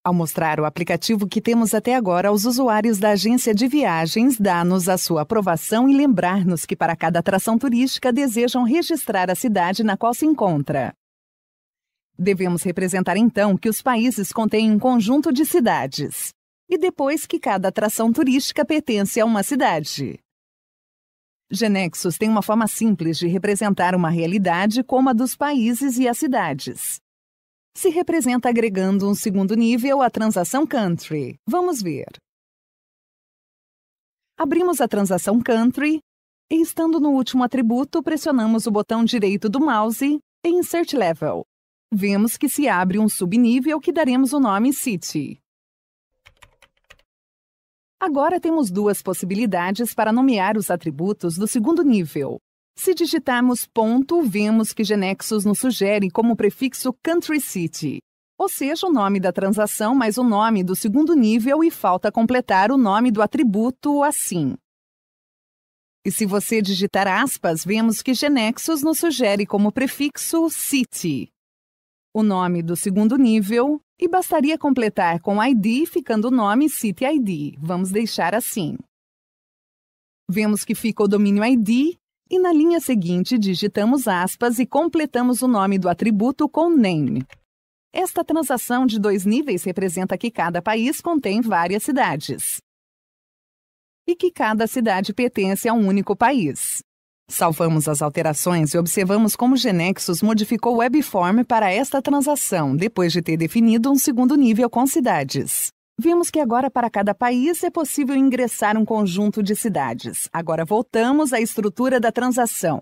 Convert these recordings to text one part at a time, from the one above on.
Ao mostrar o aplicativo que temos até agora aos usuários da agência de viagens, dá-nos a sua aprovação e lembrar-nos que para cada atração turística desejam registrar a cidade na qual se encontra. Devemos representar então que os países contêm um conjunto de cidades, e depois que cada atração turística pertence a uma cidade. GeneXus tem uma forma simples de representar uma realidade como a dos países e as cidades. Se representa agregando um segundo nível à transação Country. Vamos ver. Abrimos a transação Country e, estando no último atributo, pressionamos o botão direito do mouse e Insert Level. Vemos que se abre um subnível que daremos o nome City. Agora temos duas possibilidades para nomear os atributos do segundo nível. Se digitarmos ponto, vemos que GeneXus nos sugere como prefixo Country City, ou seja, o nome da transação mais o nome do segundo nível, e falta completar o nome do atributo assim. E se você digitar aspas, vemos que GeneXus nos sugere como prefixo City, o nome do segundo nível, e bastaria completar com ID, ficando o nome City ID. Vamos deixar assim. Vemos que fica o domínio ID, e na linha seguinte digitamos aspas e completamos o nome do atributo com name. Esta transação de 2 níveis representa que cada país contém várias cidades, e que cada cidade pertence a um único país. Salvamos as alterações e observamos como GeneXus modificou o webform para esta transação, depois de ter definido um segundo nível com cidades. Vimos que agora para cada país é possível ingressar um conjunto de cidades. Agora voltamos à estrutura da transação.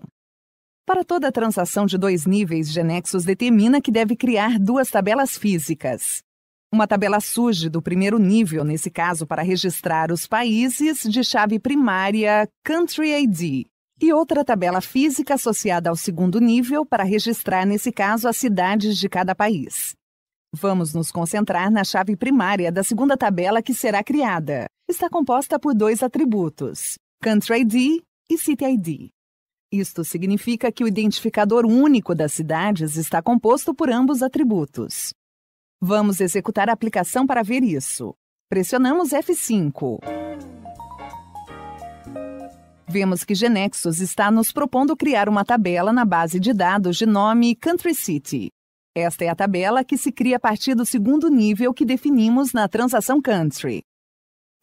Para toda transação de 2 níveis, GeneXus determina que deve criar 2 tabelas físicas. Uma tabela surge do primeiro nível, nesse caso para registrar os países, de chave primária Country ID, e outra tabela física associada ao segundo nível para registrar, nesse caso, as cidades de cada país. Vamos nos concentrar na chave primária da segunda tabela que será criada. Está composta por 2 atributos, Country ID e City ID. Isto significa que o identificador único das cidades está composto por ambos atributos. Vamos executar a aplicação para ver isso. Pressionamos F5. Vemos que GeneXus está nos propondo criar uma tabela na base de dados de nome Country City. Esta é a tabela que se cria a partir do segundo nível que definimos na transação Country.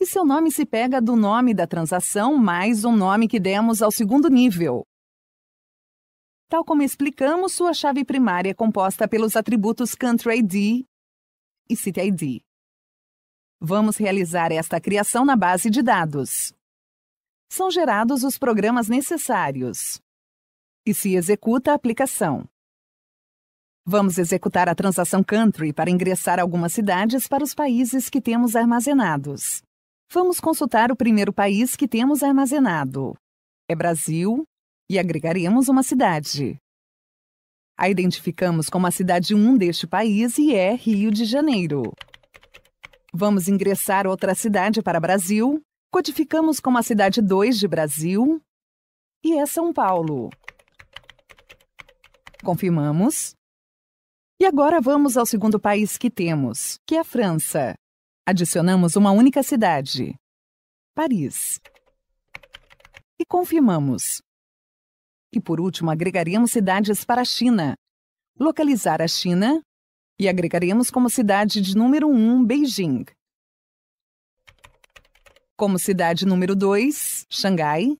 E seu nome se pega do nome da transação mais um nome que demos ao segundo nível. Tal como explicamos, sua chave primária é composta pelos atributos Country ID e City ID. Vamos realizar esta criação na base de dados. São gerados os programas necessários e se executa a aplicação. Vamos executar a transação Country para ingressar algumas cidades para os países que temos armazenados. Vamos consultar o primeiro país que temos armazenado. É Brasil, e agregaremos uma cidade. A identificamos como a cidade 1 deste país e é Rio de Janeiro. Vamos ingressar outra cidade para Brasil, codificamos como a cidade 2 de Brasil e é São Paulo. Confirmamos. E agora vamos ao segundo país que temos, que é a França. Adicionamos uma única cidade, Paris. E confirmamos. E por último, agregaremos cidades para a China. Localizar a China e agregaremos como cidade de número 1, Beijing. Como cidade número 2, Xangai.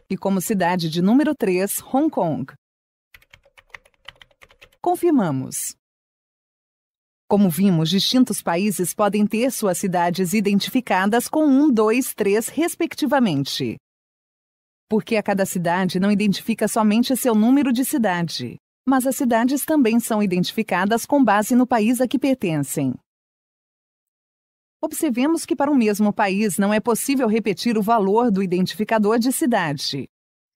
E como cidade de número 3, Hong Kong. Confirmamos. Como vimos, distintos países podem ter suas cidades identificadas com 1, 2, 3, respectivamente. Porque a cada cidade não identifica somente seu número de cidade, mas as cidades também são identificadas com base no país a que pertencem. Observemos que para o mesmo país não é possível repetir o valor do identificador de cidade.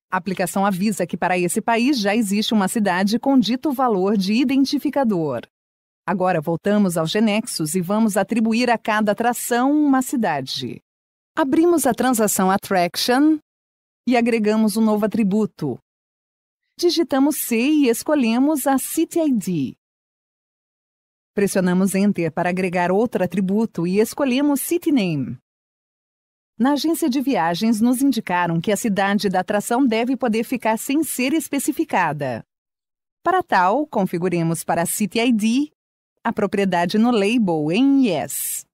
A aplicação avisa que para esse país já existe uma cidade com dito valor de identificador. Agora voltamos ao GeneXus e vamos atribuir a cada atração uma cidade. Abrimos a transação Attraction e agregamos um novo atributo. Digitamos C e escolhemos a City ID. Pressionamos Enter para agregar outro atributo e escolhemos City Name. Na agência de viagens, nos indicaram que a cidade da atração deve poder ficar sem ser especificada. Para tal, configuremos para City ID a propriedade no label em Yes.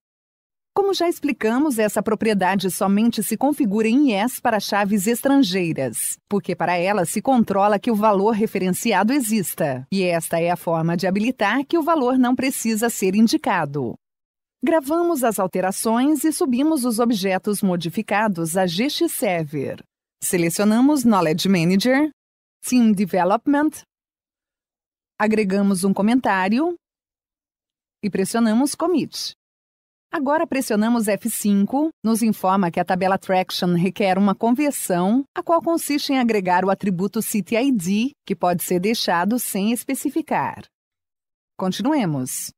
Como já explicamos, essa propriedade somente se configura em Yes para chaves estrangeiras, porque para ela se controla que o valor referenciado exista, e esta é a forma de habilitar que o valor não precisa ser indicado. Gravamos as alterações e subimos os objetos modificados a GX Server. Selecionamos Knowledge Manager, Team Development, agregamos um comentário e pressionamos Commit. Agora pressionamos F5, nos informa que a tabela Traction requer uma conversão, a qual consiste em agregar o atributo City ID, que pode ser deixado sem especificar. Continuemos.